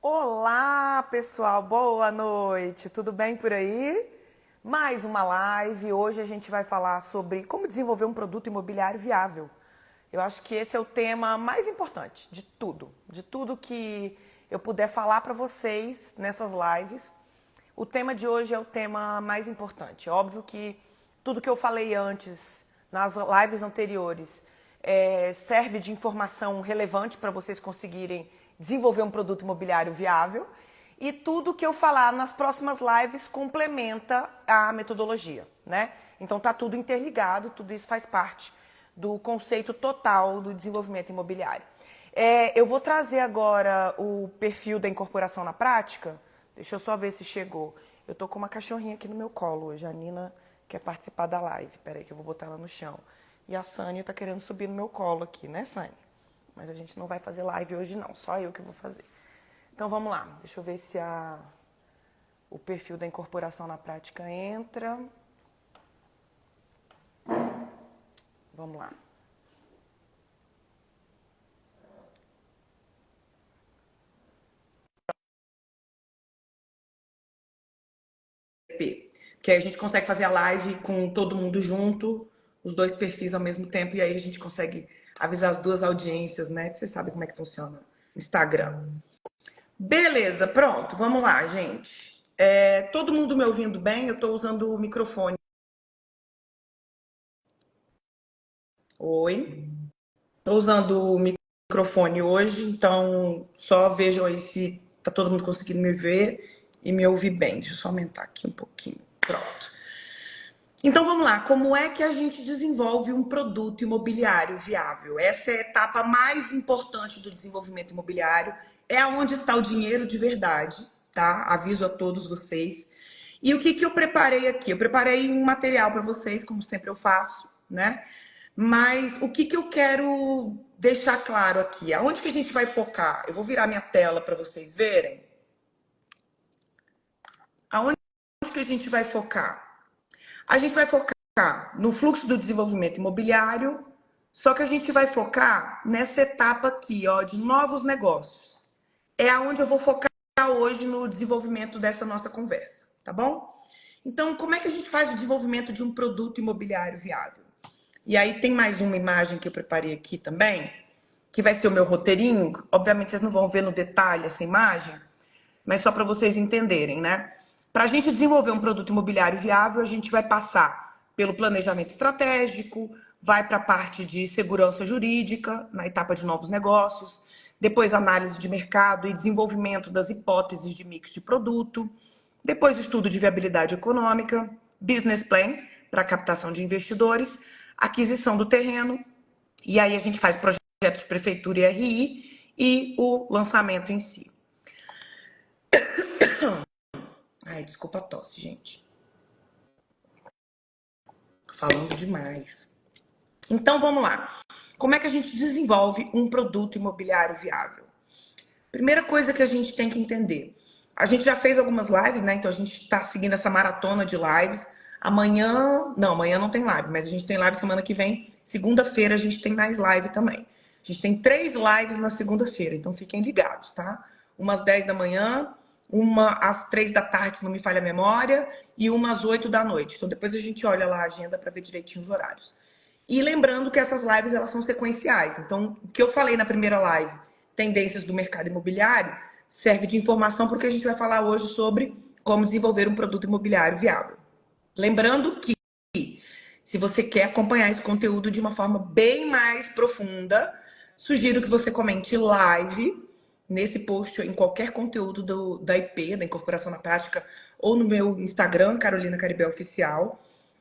Olá, pessoal, boa noite. Tudo bem por aí? Mais uma live. Hoje a gente vai falar sobre como desenvolver um produto imobiliário viável. Eu acho que esse é o tema mais importante de tudo que eu puder falar para vocês nessas lives. O tema de hoje é o tema mais importante. É óbvio que tudo que eu falei antes, nas lives anteriores, serve de informação relevante para vocês conseguirem desenvolver um produto imobiliário viável. E tudo que eu falar nas próximas lives complementa a metodologia, né? Então tá tudo interligado, tudo isso faz parte do conceito total do desenvolvimento imobiliário. Eu vou trazer agora o perfil da incorporação na prática. Deixa eu só ver se chegou. Eu tô com uma cachorrinha aqui no meu colo hoje. A Nina quer participar da live. Peraí que eu vou botar ela no chão. E a Sânia tá querendo subir no meu colo aqui, né, Sânia? Mas a gente não vai fazer live hoje não, só eu que vou fazer. Então vamos lá. Deixa eu ver se o perfil da incorporação na prática entra. Vamos lá. Que aí a gente consegue fazer a live com todo mundo junto, os dois perfis ao mesmo tempo, e aí a gente consegue avisar as duas audiências, né? Você sabe como é que funciona o Instagram. Beleza, pronto, vamos lá, gente. Todo mundo me ouvindo bem? Eu estou usando o microfone. Oi. Estou usando o microfone hoje, então só vejam aí se tá todo mundo conseguindo me ver e me ouvir bem. Deixa eu só aumentar aqui um pouquinho. Pronto. Então vamos lá, como é que a gente desenvolve um produto imobiliário viável? Essa é a etapa mais importante do desenvolvimento imobiliário, é onde está o dinheiro de verdade, tá? Aviso a todos vocês. E o que eu preparei aqui? Eu preparei um material para vocês, como sempre eu faço, né? Mas o que eu quero deixar claro aqui? Aonde que a gente vai focar? Eu vou virar minha tela para vocês verem. Aonde que a gente vai focar? A gente vai focar no fluxo do desenvolvimento imobiliário, só que a gente vai focar nessa etapa aqui, ó, de novos negócios. É aonde eu vou focar hoje no desenvolvimento dessa nossa conversa, tá bom? Então, como é que a gente faz o desenvolvimento de um produto imobiliário viável? E aí tem mais uma imagem que eu preparei aqui também, que vai ser o meu roteirinho. Obviamente vocês não vão ver no detalhe essa imagem, mas só para vocês entenderem, né? Para a gente desenvolver um produto imobiliário viável, a gente vai passar pelo planejamento estratégico, vai para a parte de segurança jurídica, na etapa de novos negócios, depois análise de mercado e desenvolvimento das hipóteses de mix de produto, depois estudo de viabilidade econômica, business plan para captação de investidores, aquisição do terreno, e aí a gente faz projetos de prefeitura e RI e o lançamento em si. Ai, desculpa a tosse, gente. Falando demais. Então, vamos lá. Como é que a gente desenvolve um produto imobiliário viável? Primeira coisa que a gente tem que entender. A gente já fez algumas lives, né? Então, a gente está seguindo essa maratona de lives. Amanhã não tem live, mas a gente tem live semana que vem. Segunda-feira a gente tem mais live também. A gente tem 3 lives na segunda-feira, então fiquem ligados, tá? Uma às 10 da manhã, uma às 3 da tarde, se não me falha a memória, e uma às 8 da noite. Então depois a gente olha lá a agenda para ver direitinho os horários. E lembrando que essas lives elas são sequenciais. Então, o que eu falei na primeira live, tendências do mercado imobiliário, serve de informação porque a gente vai falar hoje sobre como desenvolver um produto imobiliário viável. Lembrando que, se você quer acompanhar esse conteúdo de uma forma bem mais profunda, sugiro que você comente live nesse post ou em qualquer conteúdo da IP, da Incorporação na Prática, ou no meu Instagram, Carolina Caribel Oficial,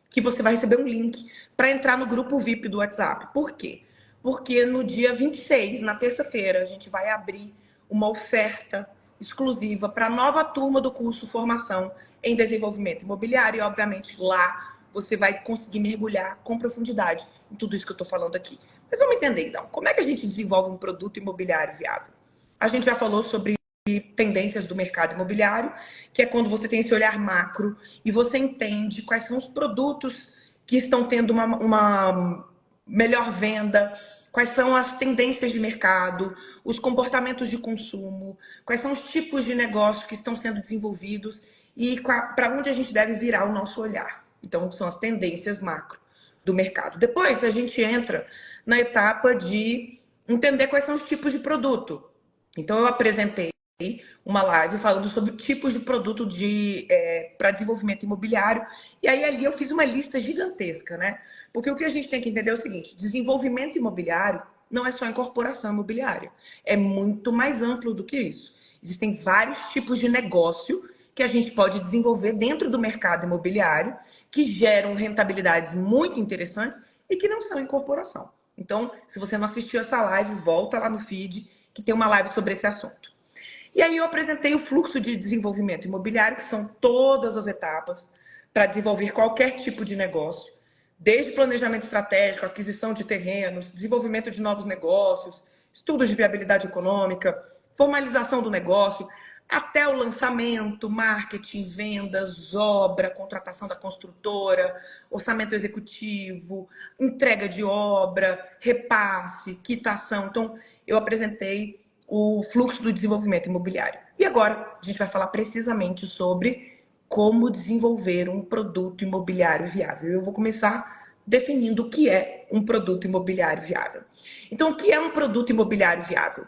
que você vai receber um link para entrar no grupo VIP do WhatsApp. Por quê? Porque no dia 26, na terça-feira, a gente vai abrir uma oferta exclusiva para a nova turma do curso Formação em Desenvolvimento Imobiliário. E, obviamente, lá você vai conseguir mergulhar com profundidade em tudo isso que eu estou falando aqui. Mas vamos entender, então, como é que a gente desenvolve um produto imobiliário viável? A gente já falou sobre tendências do mercado imobiliário, que é quando você tem esse olhar macro e você entende quais são os produtos que estão tendo uma melhor venda, quais são as tendências de mercado, os comportamentos de consumo, quais são os tipos de negócio que estão sendo desenvolvidos e para onde a gente deve virar o nosso olhar. Então, são as tendências macro do mercado. Depois, a gente entra na etapa de entender quais são os tipos de produto. Então, eu apresentei uma live falando sobre tipos de produto para desenvolvimento imobiliário. E aí ali eu fiz uma lista gigantesca, né? Porque o que a gente tem que entender é o seguinte: desenvolvimento imobiliário não é só incorporação imobiliária. É muito mais amplo do que isso. Existem vários tipos de negócio que a gente pode desenvolver dentro do mercado imobiliário que geram rentabilidades muito interessantes e que não são incorporação. Então, se você não assistiu essa live, volta lá no feed que tem uma live sobre esse assunto. E aí eu apresentei o fluxo de desenvolvimento imobiliário, que são todas as etapas para desenvolver qualquer tipo de negócio, desde planejamento estratégico, aquisição de terrenos, desenvolvimento de novos negócios, estudos de viabilidade econômica, formalização do negócio, até o lançamento, marketing, vendas, obra, contratação da construtora, orçamento executivo, entrega de obra, repasse, quitação. Então, eu apresentei o fluxo do desenvolvimento imobiliário. E agora a gente vai falar precisamente sobre como desenvolver um produto imobiliário viável. Eu vou começar definindo o que é um produto imobiliário viável. Então, o que é um produto imobiliário viável?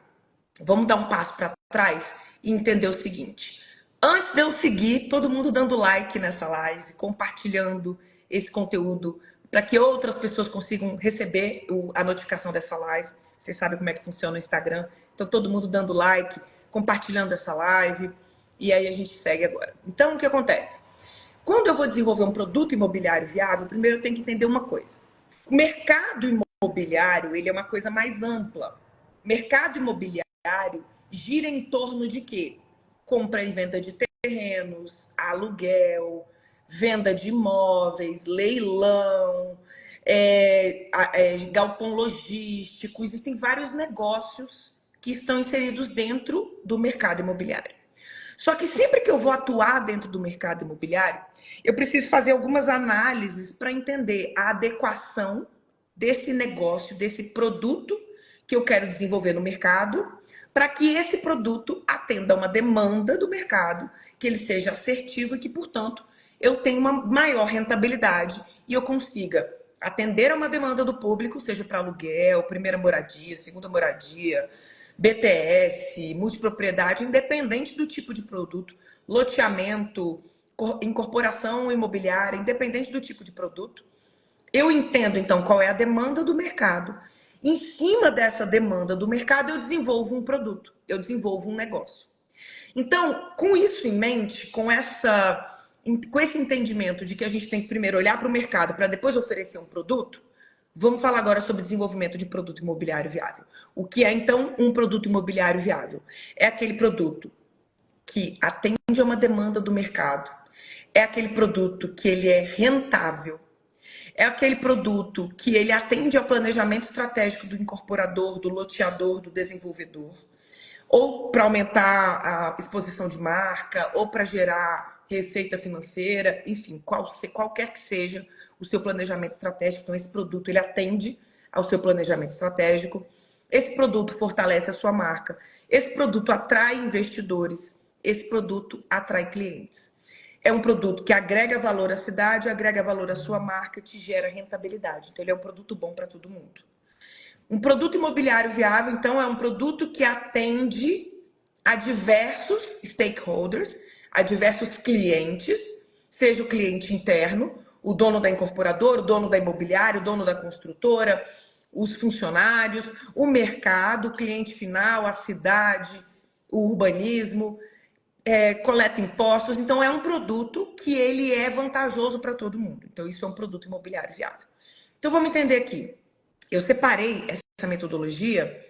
Vamos dar um passo para trás e entender o seguinte. Antes de eu seguir, todo mundo dando like nessa live, compartilhando esse conteúdo para que outras pessoas consigam receber a notificação dessa live. Vocês sabem como é que funciona o Instagram. Então, todo mundo dando like, compartilhando essa live. E aí a gente segue agora. Então, o que acontece? Quando eu vou desenvolver um produto imobiliário viável, primeiro eu tenho que entender uma coisa. O mercado imobiliário, ele é uma coisa mais ampla. O mercado imobiliário gira em torno de quê? Compra e venda de terrenos, aluguel, venda de imóveis, leilão, galpão logístico. Existem vários negócios que estão inseridos dentro do mercado imobiliário. Só que sempre que eu vou atuar dentro do mercado imobiliário, eu preciso fazer algumas análises para entender a adequação desse negócio, desse produto que eu quero desenvolver no mercado, para que esse produto atenda a uma demanda do mercado, que ele seja assertivo e que, portanto, eu tenha uma maior rentabilidade e eu consiga atender a uma demanda do público, seja para aluguel, primeira moradia, segunda moradia, BTS, multipropriedade, independente do tipo de produto, loteamento, incorporação imobiliária, independente do tipo de produto. Eu entendo, então, qual é a demanda do mercado. Em cima dessa demanda do mercado, eu desenvolvo um produto, eu desenvolvo um negócio. Então, com isso em mente, com esse entendimento de que a gente tem que primeiro olhar para o mercado para depois oferecer um produto, vamos falar agora sobre desenvolvimento de produto imobiliário viável. O que é, então, um produto imobiliário viável? É aquele produto que atende a uma demanda do mercado, é aquele produto que ele é rentável, é aquele produto que ele atende ao planejamento estratégico do incorporador, do loteador, do desenvolvedor, ou para aumentar a exposição de marca, ou para gerar receita financeira, enfim, qualquer que seja o seu planejamento estratégico. Então, esse produto ele atende ao seu planejamento estratégico. Esse produto fortalece a sua marca. Esse produto atrai investidores. Esse produto atrai clientes. É um produto que agrega valor à cidade, agrega valor à sua marca, te gera rentabilidade. Então, ele é um produto bom para todo mundo. Um produto imobiliário viável, então, é um produto que atende a diversos stakeholders, a diversos clientes, seja o cliente interno, o dono da incorporadora, o dono da imobiliária, o dono da construtora, os funcionários, o mercado, o cliente final, a cidade, o urbanismo, coleta impostos. Então, é um produto que ele é vantajoso para todo mundo. Então, isso é um produto imobiliário viável. Então, vamos entender aqui. Eu separei essa metodologia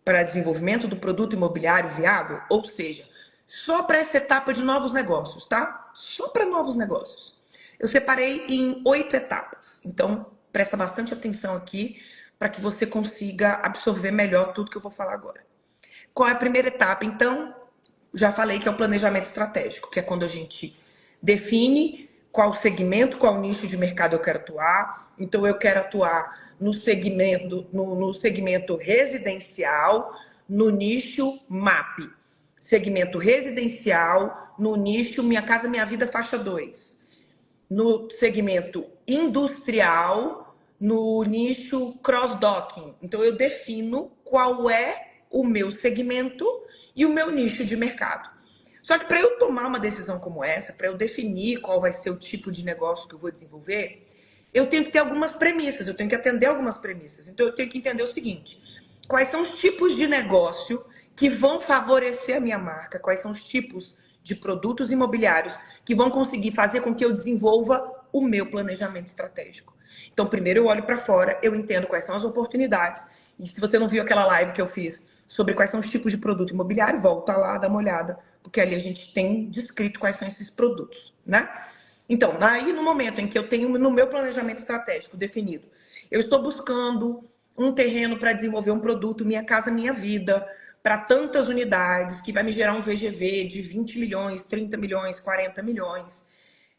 para desenvolvimento do produto imobiliário viável, ou seja, só para essa etapa de novos negócios, tá? Só para novos negócios. Eu separei em 8 etapas. Então, presta bastante atenção aqui para que você consiga absorver melhor tudo que eu vou falar agora. Qual é a primeira etapa? Então, já falei que é o planejamento estratégico, que é quando a gente define qual segmento, qual nicho de mercado eu quero atuar. Então, eu quero atuar no segmento residencial, no nicho MAP. Segmento residencial, no nicho Minha Casa Minha Vida faixa 2. No segmento industrial, no nicho cross-docking. Então, eu defino qual é o meu segmento e o meu nicho de mercado. Só que para eu tomar uma decisão como essa, para eu definir qual vai ser o tipo de negócio que eu vou desenvolver, eu tenho que ter algumas premissas, eu tenho que atender algumas premissas. Então, eu tenho que entender o seguinte: quais são os tipos de negócio que vão favorecer a minha marca? Quais são os tipos de produtos imobiliários que vão conseguir fazer com que eu desenvolva o meu planejamento estratégico? Então, primeiro eu olho para fora, eu entendo quais são as oportunidades. E se você não viu aquela live que eu fiz sobre quais são os tipos de produto imobiliário, volta lá, dá uma olhada, porque ali a gente tem descrito quais são esses produtos, né? Então, aí no momento em que eu tenho no meu planejamento estratégico definido, eu estou buscando um terreno para desenvolver um produto Minha Casa Minha Vida, para tantas unidades, que vai me gerar um VGV de 20 milhões, 30 milhões, 40 milhões.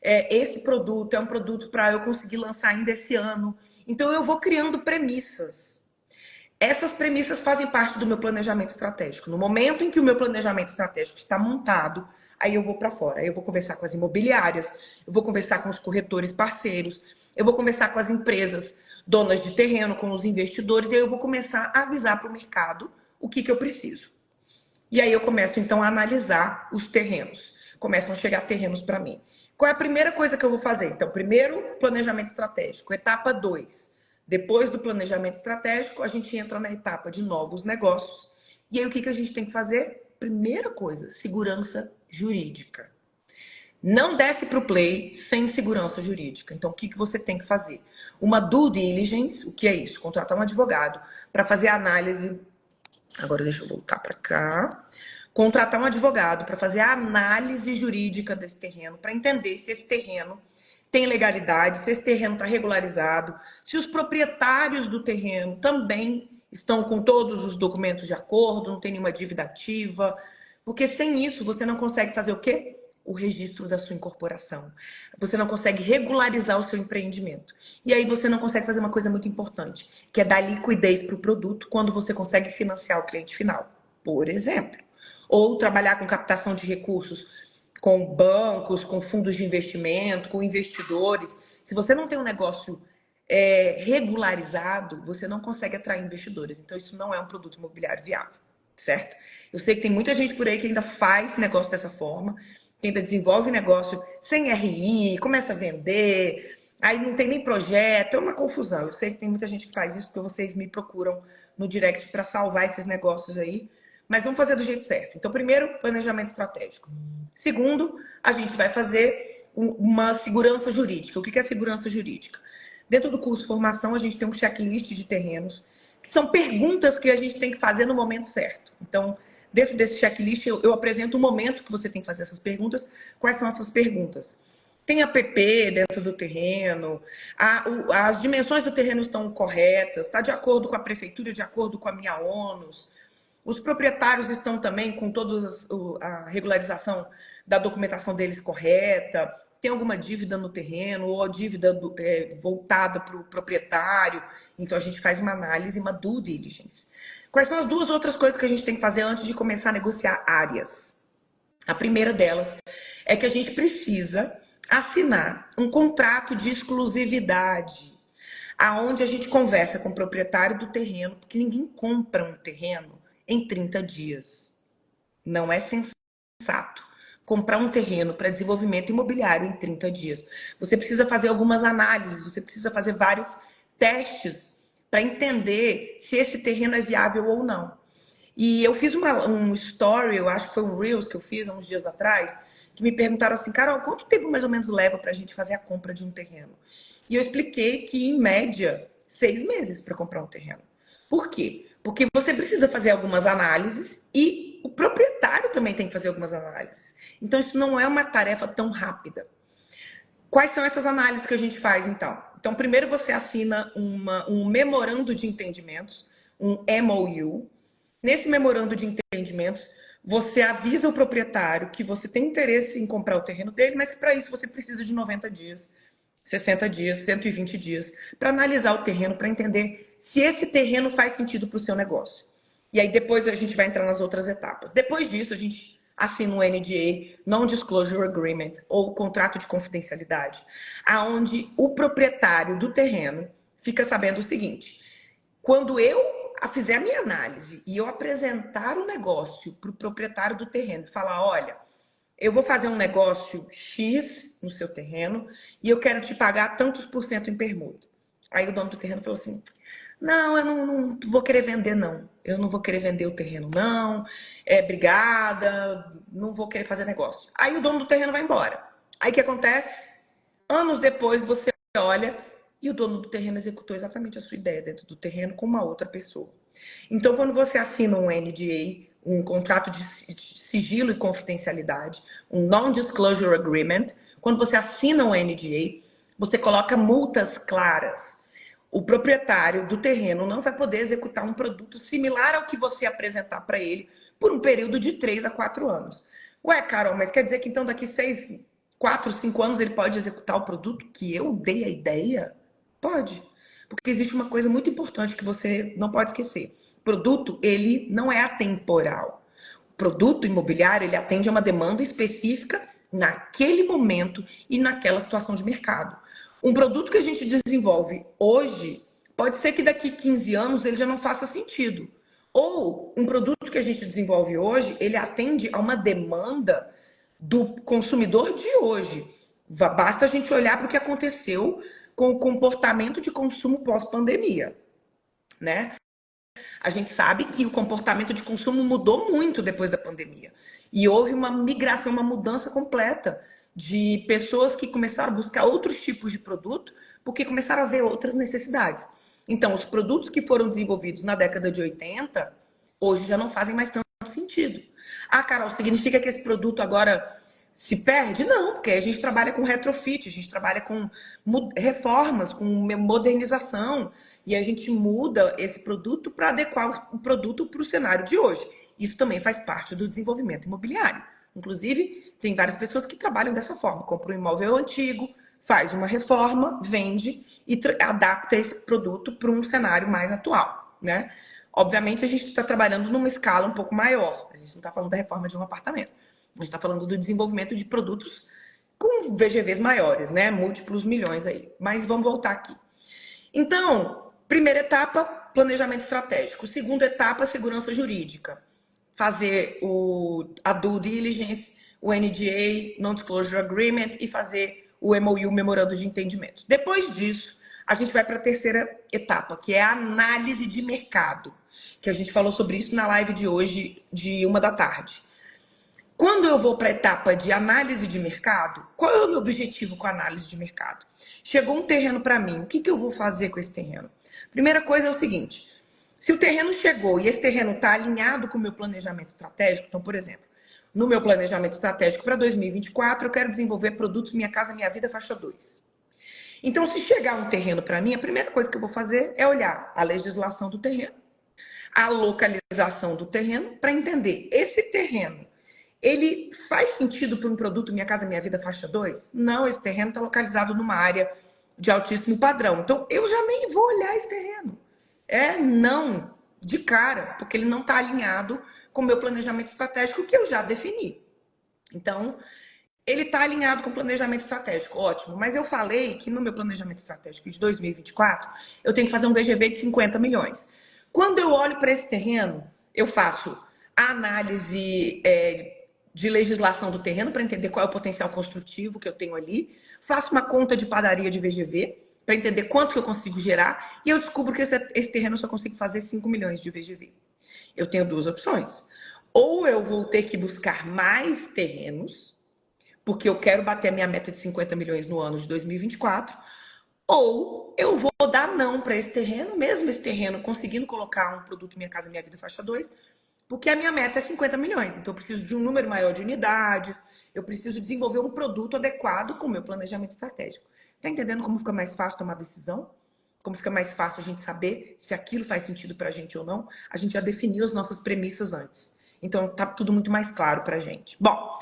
Esse produto é um produto para eu conseguir lançar ainda esse ano. Então, eu vou criando premissas. Essas premissas fazem parte do meu planejamento estratégico. No momento em que o meu planejamento estratégico está montado, aí eu vou para fora. Aí eu vou conversar com as imobiliárias, eu vou conversar com os corretores parceiros, eu vou conversar com as empresas donas de terreno, com os investidores, e aí eu vou começar a avisar para o mercado o que eu preciso. E aí eu começo, então, a analisar os terrenos. Começam a chegar terrenos para mim. Qual é a primeira coisa que eu vou fazer? Então, primeiro, planejamento estratégico. Etapa 2. Depois do planejamento estratégico, a gente entra na etapa de novos negócios. E aí, o que a gente tem que fazer? Primeira coisa, segurança jurídica. Não desce para o play sem segurança jurídica. Então, o que você tem que fazer? Uma due diligence, o que é isso? Contratar um advogado para fazer a análise. Agora, deixa eu voltar para cá. Contratar um advogado para fazer a análise jurídica desse terreno, para entender se esse terreno tem legalidade, se esse terreno está regularizado, se os proprietários do terreno também estão com todos os documentos de acordo, não tem nenhuma dívida ativa, porque sem isso você não consegue fazer o quê? O registro da sua incorporação. Você não consegue regularizar o seu empreendimento. E aí você não consegue fazer uma coisa muito importante, que é dar liquidez para o produto quando você consegue financiar o cliente final, por exemplo. Ou trabalhar com captação de recursos com bancos, com fundos de investimento, com investidores. Se você não tem um negócio regularizado, você não consegue atrair investidores. Então, isso não é um produto imobiliário viável, certo? Eu sei que tem muita gente por aí que ainda faz negócio dessa forma, que ainda desenvolve negócio sem RI, começa a vender, aí não tem nem projeto, é uma confusão. Eu sei que tem muita gente que faz isso, porque vocês me procuram no direct para salvar esses negócios aí, mas vamos fazer do jeito certo. Então, primeiro, planejamento estratégico. Segundo, a gente vai fazer uma segurança jurídica. O que é segurança jurídica? Dentro do curso de formação, a gente tem um checklist de terrenos, que são perguntas que a gente tem que fazer no momento certo. Então, dentro desse checklist, eu apresento o momento que você tem que fazer essas perguntas. Quais são essas perguntas? Tem APP dentro do terreno, as dimensões do terreno estão corretas, está de acordo com a prefeitura, de acordo com a minha ONUS. Os proprietários estão também com toda a regularização da documentação deles correta, tem alguma dívida no terreno ou a dívida voltada para o proprietário. Então, a gente faz uma análise, uma due diligence. Quais são as duas outras coisas que a gente tem que fazer antes de começar a negociar áreas? A primeira delas é que a gente precisa assinar um contrato de exclusividade, aonde a gente conversa com o proprietário do terreno, porque ninguém compra um terreno em 30 dias. Não é sensato comprar um terreno para desenvolvimento imobiliário em 30 dias. Você precisa fazer algumas análises, você precisa fazer vários testes para entender se esse terreno é viável ou não. E eu fiz um story, eu acho que foi um Reels que eu fiz há uns dias atrás, que me perguntaram assim, Carol, quanto tempo mais ou menos leva para a gente fazer a compra de um terreno? E eu expliquei que, em média, 6 meses para comprar um terreno. Por quê? Porque você precisa fazer algumas análises e o proprietário também tem que fazer algumas análises. Então, isso não é uma tarefa tão rápida. Quais são essas análises que a gente faz, então? Então, primeiro você assina um memorando de entendimentos, um MOU. Nesse memorando de entendimentos, você avisa o proprietário que você tem interesse em comprar o terreno dele, mas que para isso você precisa de 90 dias 60 dias, 120 dias, para analisar o terreno, para entender se esse terreno faz sentido para o seu negócio. E aí depois a gente vai entrar nas outras etapas. Depois disso, a gente assina um NDA, Non-Disclosure Agreement, ou contrato de confidencialidade, aonde o proprietário do terreno fica sabendo o seguinte: quando eu fizer a minha análise e eu apresentar o negócio para o proprietário do terreno, falar, olha, eu vou fazer um negócio X no seu terreno e eu quero te pagar tantos por cento em permuta. Aí o dono do terreno falou assim: não, eu não vou querer vender, não. Eu não vou querer vender o terreno, não. Obrigada, não vou querer fazer negócio. Aí o dono do terreno vai embora. Aí o que acontece? Anos depois você olha e o dono do terreno executou exatamente a sua ideia dentro do terreno com uma outra pessoa. Então, quando você assina um NDA, um contrato de sigilo e confidencialidade, um Non-Disclosure Agreement, quando você assina um NDA, você coloca multas claras. O proprietário do terreno não vai poder executar um produto similar ao que você apresentar para ele por um período de 3 a 4 anos. Ué, Carol, mas quer dizer que então daqui 4, 5 anos ele pode executar o produto que eu dei a ideia? Pode. Porque existe uma coisa muito importante que você não pode esquecer. O produto, ele não é atemporal. O produto imobiliário, ele atende a uma demanda específica naquele momento e naquela situação de mercado. Um produto que a gente desenvolve hoje, pode ser que daqui 15 anos ele já não faça sentido. Ou um produto que a gente desenvolve hoje, ele atende a uma demanda do consumidor de hoje. Basta a gente olhar para o que aconteceu com o comportamento de consumo pós-pandemia, né? A gente sabe que o comportamento de consumo mudou muito depois da pandemia. E houve uma migração, uma mudança completa de pessoas que começaram a buscar outros tipos de produto porque começaram a ver outras necessidades. Então, os produtos que foram desenvolvidos na década de 80, hoje já não fazem mais tanto sentido. Ah, Carol, significa que esse produto agora se perde? Não, porque a gente trabalha com retrofit, a gente trabalha com reformas, com modernização, e a gente muda esse produto para adequar o produto para o cenário de hoje. Isso também faz parte do desenvolvimento imobiliário. Inclusive, tem várias pessoas que trabalham dessa forma, compra um imóvel antigo, faz uma reforma, vende e adapta esse produto para um cenário mais atual, né? Obviamente, a gente está trabalhando numa escala um pouco maior. A gente não está falando da reforma de um apartamento. A gente está falando do desenvolvimento de produtos com VGVs maiores, né? Múltiplos milhões aí. Mas vamos voltar aqui. Então, primeira etapa, planejamento estratégico. Segunda etapa, segurança jurídica. Fazer a due diligence, o NDA, Non-Disclosure Agreement, e fazer o MOU, Memorando de Entendimento. Depois disso, a gente vai para a terceira etapa, que é a análise de mercado, que a gente falou sobre isso na live de hoje, de 13h. Quando eu vou para a etapa de análise de mercado, qual é o meu objetivo com a análise de mercado? Chegou um terreno para mim, o que eu vou fazer com esse terreno? Primeira coisa é o seguinte: se o terreno chegou e esse terreno está alinhado com o meu planejamento estratégico, então, por exemplo, no meu planejamento estratégico para 2024, eu quero desenvolver produtos Minha Casa Minha Vida faixa 2. Então, se chegar um terreno para mim, a primeira coisa que eu vou fazer é olhar a legislação do terreno, a localização do terreno, para entender esse terreno, ele faz sentido para um produto Minha Casa Minha Vida faixa 2? Não, esse terreno está localizado numa área de altíssimo padrão. Então, eu já nem vou olhar esse terreno. Não, de cara, porque ele não está alinhado com o meu planejamento estratégico que eu já defini. Então, ele está alinhado com o planejamento estratégico, ótimo. Mas eu falei que no meu planejamento estratégico de 2024, eu tenho que fazer um VGV de 50 milhões. Quando eu olho para esse terreno, eu faço a análise de legislação do terreno para entender qual é o potencial construtivo que eu tenho ali, faço uma conta de padaria de VGV para entender quanto que eu consigo gerar, e eu descubro que esse terreno eu só consigo fazer 5 milhões de VGV. Eu tenho duas opções. Ou eu vou ter que buscar mais terrenos, porque eu quero bater a minha meta de 50 milhões no ano de 2024, ou eu vou dar não para esse terreno, mesmo esse terreno conseguindo colocar um produto Minha Casa Minha Vida faixa 2, porque a minha meta é 50 milhões. Então eu preciso de um número maior de unidades, eu preciso desenvolver um produto adequado com o meu planejamento estratégico. Tá entendendo como fica mais fácil tomar decisão? Como fica mais fácil a gente saber se aquilo faz sentido pra gente ou não? A gente já definiu as nossas premissas antes. Então tá tudo muito mais claro pra gente. Bom,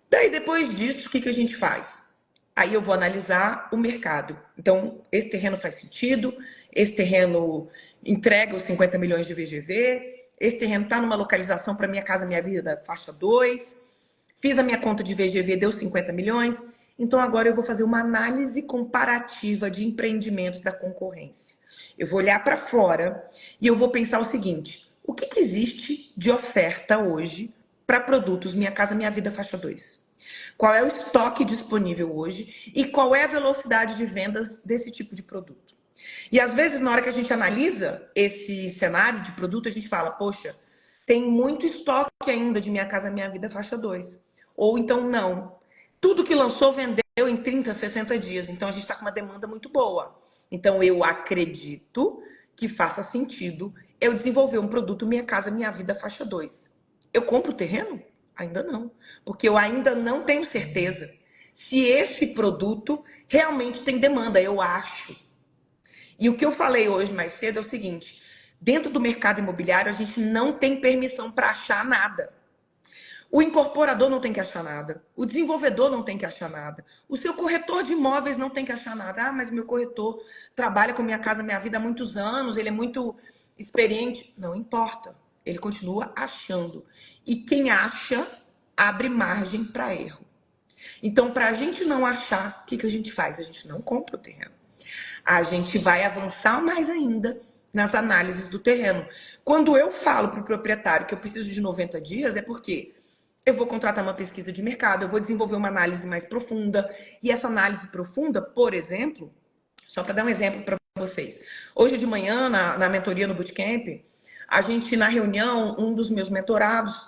daí depois disso, o que a gente faz? Aí eu vou analisar o mercado. Então, esse terreno faz sentido, esse terreno entrega os 50 milhões de VGV, esse terreno está numa localização para Minha Casa Minha Vida, faixa 2, fiz a minha conta de VGV, deu 50 milhões, então agora eu vou fazer uma análise comparativa de empreendimentos da concorrência. Eu vou olhar para fora e eu vou pensar o seguinte: o que existe de oferta hoje para produtos Minha Casa Minha Vida faixa 2? Qual é o estoque disponível hoje e qual é a velocidade de vendas desse tipo de produto? E às vezes, na hora que a gente analisa esse cenário de produto, a gente fala, poxa, tem muito estoque ainda de Minha Casa Minha Vida faixa 2. Ou então, não. Tudo que lançou vendeu em 30, 60 dias. Então, a gente está com uma demanda muito boa. Então, eu acredito que faça sentido eu desenvolver um produto Minha Casa Minha Vida faixa 2. Eu compro o terreno? Ainda não. Porque eu ainda não tenho certeza se esse produto realmente tem demanda. Eu acho. E o que eu falei hoje mais cedo é o seguinte: dentro do mercado imobiliário, a gente não tem permissão para achar nada. O incorporador não tem que achar nada. O desenvolvedor não tem que achar nada. O seu corretor de imóveis não tem que achar nada. Ah, mas meu corretor trabalha com Minha Casa Minha Vida há muitos anos, ele é muito experiente. Não importa. Ele continua achando. E quem acha, abre margem para erro. Então, para a gente não achar, o que a gente faz? A gente não compra o terreno. A gente vai avançar mais ainda nas análises do terreno. Quando eu falo para o proprietário que eu preciso de 90 dias, é porque eu vou contratar uma pesquisa de mercado, eu vou desenvolver uma análise mais profunda. E essa análise profunda, por exemplo, só para dar um exemplo para vocês. Hoje de manhã, na mentoria no Bootcamp, a gente, na reunião, um dos meus mentorados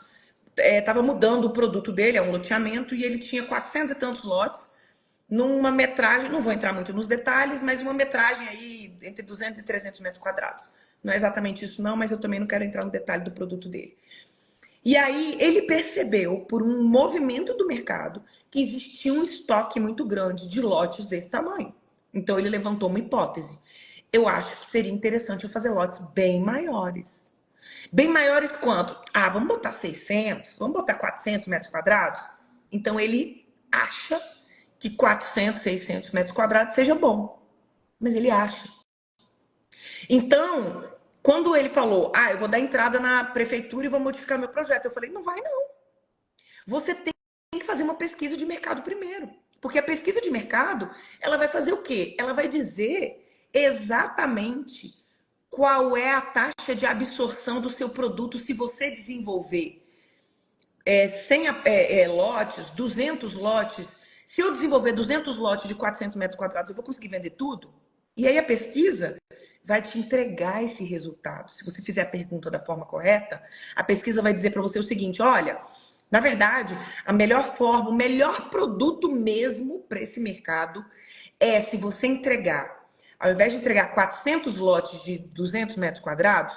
estava mudando o produto dele, é um loteamento, e ele tinha 400 e tantos lotes, numa metragem, não vou entrar muito nos detalhes, mas uma metragem aí entre 200 e 300 metros quadrados. Não é exatamente isso não, mas eu também não quero entrar no detalhe do produto dele. E aí ele percebeu, por um movimento do mercado, que existia um estoque muito grande de lotes desse tamanho. Então ele levantou uma hipótese. Eu acho que seria interessante eu fazer lotes bem maiores. Bem maiores quanto? Ah, vamos botar 600, vamos botar 400 metros quadrados? Então ele acha que 400, 600 metros quadrados seja bom. Mas ele acha. Então, quando ele falou, eu vou dar entrada na prefeitura e vou modificar meu projeto, eu falei, não vai não. Você tem que fazer uma pesquisa de mercado primeiro. Porque a pesquisa de mercado, ela vai fazer o quê? Ela vai dizer exatamente qual é a taxa de absorção do seu produto se você desenvolver 100 lotes, 200 lotes. Se eu desenvolver 200 lotes de 400 metros quadrados, eu vou conseguir vender tudo? E aí a pesquisa vai te entregar esse resultado. Se você fizer a pergunta da forma correta, a pesquisa vai dizer para você o seguinte: olha, na verdade, a melhor forma, o melhor produto mesmo para esse mercado é se você entregar, ao invés de entregar 400 lotes de 200 metros quadrados,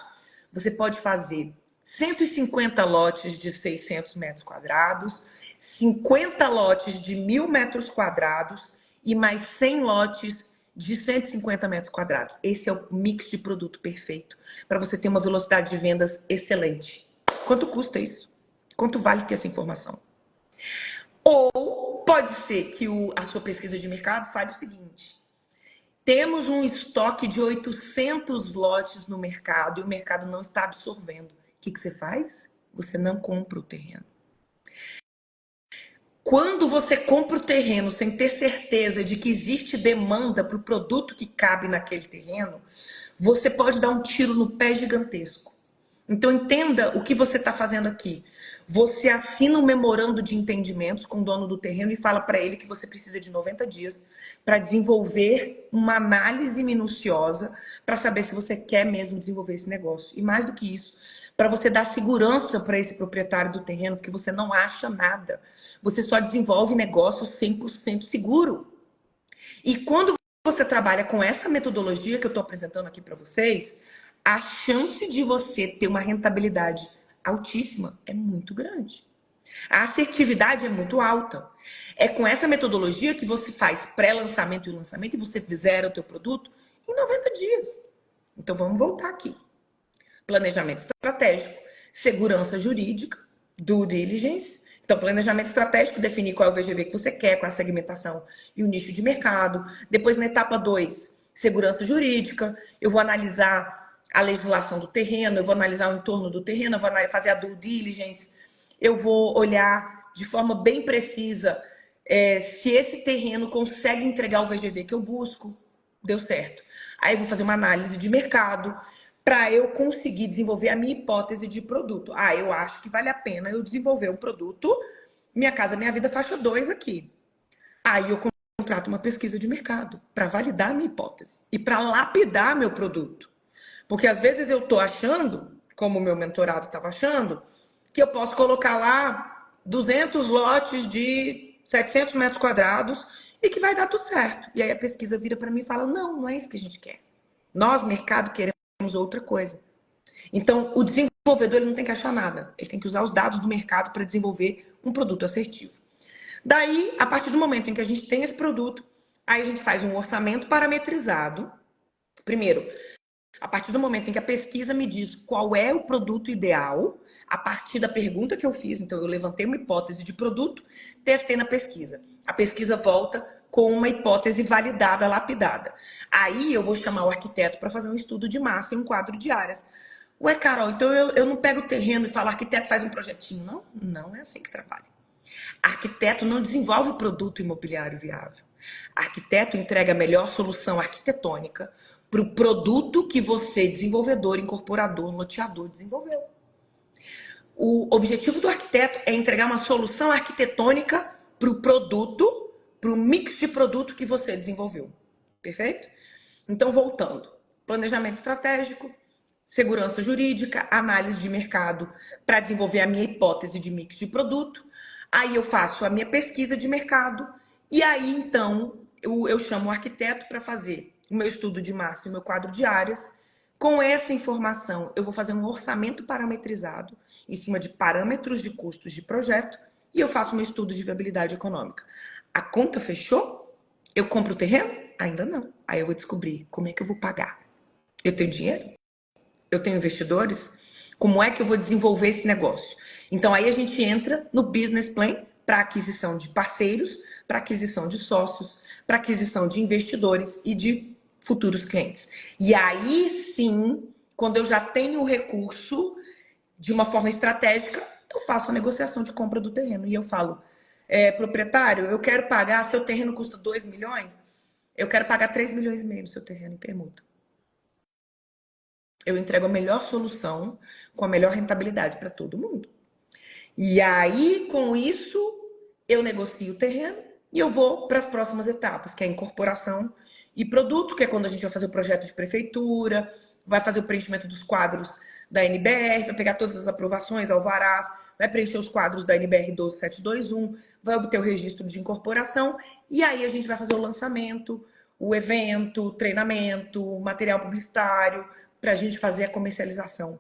você pode fazer 150 lotes de 600 metros quadrados, 50 lotes de 1.000 metros quadrados e mais 100 lotes de 150 metros quadrados. Esse é o mix de produto perfeito para você ter uma velocidade de vendas excelente. Quanto custa isso? Quanto vale ter essa informação? Ou pode ser que a sua pesquisa de mercado fale o seguinte: temos um estoque de 800 lotes no mercado e o mercado não está absorvendo. O que você faz? Você não compra o terreno. Quando você compra o terreno sem ter certeza de que existe demanda para o produto que cabe naquele terreno, você pode dar um tiro no pé gigantesco. Então entenda o que você está fazendo aqui. Você assina um memorando de entendimentos com o dono do terreno e fala para ele que você precisa de 90 dias para desenvolver uma análise minuciosa para saber se você quer mesmo desenvolver esse negócio. E mais do que isso, para você dar segurança para esse proprietário do terreno, porque você não acha nada. Você só desenvolve negócio 100% seguro. E quando você trabalha com essa metodologia que eu estou apresentando aqui para vocês, a chance de você ter uma rentabilidade altíssima é muito grande. A assertividade é muito alta. É com essa metodologia que você faz pré-lançamento e lançamento e você zera o teu produto em 90 dias. Então vamos voltar aqui. Planejamento estratégico, segurança jurídica, due diligence, Então, planejamento estratégico, definir qual é o VGV que você quer, qual é a segmentação e o nicho de mercado. Depois, na etapa 2, segurança jurídica. Eu vou analisar a legislação do terreno, eu vou analisar o entorno do terreno, eu vou fazer a due diligence, eu vou olhar de forma bem precisa se esse terreno consegue entregar o VGV que eu busco. Deu certo. Aí eu vou fazer uma análise de mercado para eu conseguir desenvolver a minha hipótese de produto. Ah, eu acho que vale a pena eu desenvolver um produto Minha Casa Minha Vida faixa 2 aqui. Aí eu contrato uma pesquisa de mercado para validar a minha hipótese e para lapidar meu produto. Porque às vezes eu estou achando, como o meu mentorado estava achando, que eu posso colocar lá 200 lotes de 700 metros quadrados e que vai dar tudo certo. E aí a pesquisa vira para mim e fala, não, não é isso que a gente quer. Nós, mercado, queremos outra coisa. Então, o desenvolvedor ele não tem que achar nada. Ele tem que usar os dados do mercado para desenvolver um produto assertivo. Daí, a partir do momento em que a gente tem esse produto, aí a gente faz um orçamento parametrizado. Primeiro, a partir do momento em que a pesquisa me diz qual é o produto ideal, a partir da pergunta que eu fiz, então eu levantei uma hipótese de produto, testei na pesquisa. A pesquisa volta com uma hipótese validada, lapidada. Aí eu vou chamar o arquiteto para fazer um estudo de massa e um quadro de áreas. Ué, Carol, então eu não pego o terreno e falo, arquiteto faz um projetinho. Não, não é assim que trabalha. Arquiteto não desenvolve produto imobiliário viável. Arquiteto entrega a melhor solução arquitetônica para o produto que você, desenvolvedor, incorporador, loteador, desenvolveu. O objetivo do arquiteto é entregar uma solução arquitetônica para o produto, para o mix de produto que você desenvolveu. Perfeito? Então, voltando. Planejamento estratégico, segurança jurídica, análise de mercado para desenvolver a minha hipótese de mix de produto. Aí eu faço a minha pesquisa de mercado e aí, então, eu chamo o arquiteto para fazer o meu estudo de massa e o meu quadro de áreas. Com essa informação, eu vou fazer um orçamento parametrizado em cima de parâmetros de custos de projeto e eu faço meu estudo de viabilidade econômica. A conta fechou? Eu compro o terreno? Ainda não. Aí eu vou descobrir como é que eu vou pagar. Eu tenho dinheiro? Eu tenho investidores? Como é que eu vou desenvolver esse negócio? Então aí a gente entra no business plan para aquisição de parceiros, para aquisição de sócios, para aquisição de investidores e de futuros clientes. E aí sim, quando eu já tenho o recurso de uma forma estratégica, eu faço a negociação de compra do terreno e eu falo, proprietário, eu quero pagar, seu terreno custa 2 milhões, eu quero pagar 3 milhões e meio no seu terreno em permuta. Eu entrego a melhor solução com a melhor rentabilidade para todo mundo. E aí, com isso, eu negocio o terreno e eu vou para as próximas etapas, que é a incorporação e produto, que é quando a gente vai fazer o projeto de prefeitura, vai fazer o preenchimento dos quadros da NBR, vai pegar todas as aprovações, alvarás, vai preencher os quadros da NBR 12721, vai obter o registro de incorporação e aí a gente vai fazer o lançamento, o evento, o treinamento, o material publicitário, para a gente fazer a comercialização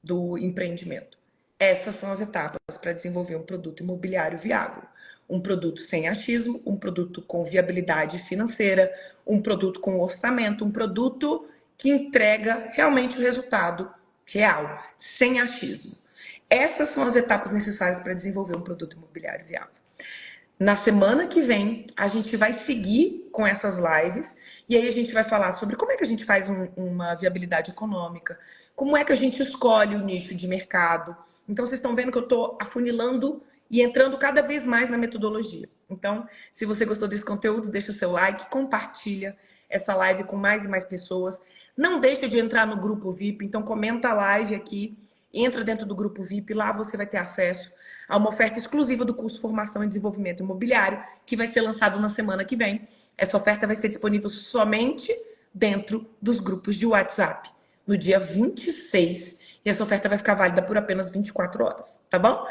do empreendimento. Essas são as etapas para desenvolver um produto imobiliário viável. Um produto sem achismo, um produto com viabilidade financeira, um produto com orçamento, um produto que entrega realmente o resultado real, sem achismo. Essas são as etapas necessárias para desenvolver um produto imobiliário viável. Na semana que vem, a gente vai seguir com essas lives e aí a gente vai falar sobre como é que a gente faz uma viabilidade econômica, como é que a gente escolhe o nicho de mercado. Então, vocês estão vendo que eu estou afunilando e entrando cada vez mais na metodologia. Então, se você gostou desse conteúdo, deixa o seu like, compartilha essa live com mais e mais pessoas. Não deixe de entrar no grupo VIP, então comenta a live aqui, entra dentro do grupo VIP, lá você vai ter acesso a uma oferta exclusiva do curso Formação em Desenvolvimento Imobiliário, que vai ser lançado na semana que vem. Essa oferta vai ser disponível somente dentro dos grupos de WhatsApp, no dia 26. E essa oferta vai ficar válida por apenas 24 horas, tá bom?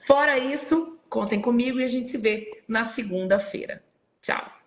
Fora isso, contem comigo e a gente se vê na segunda-feira. Tchau!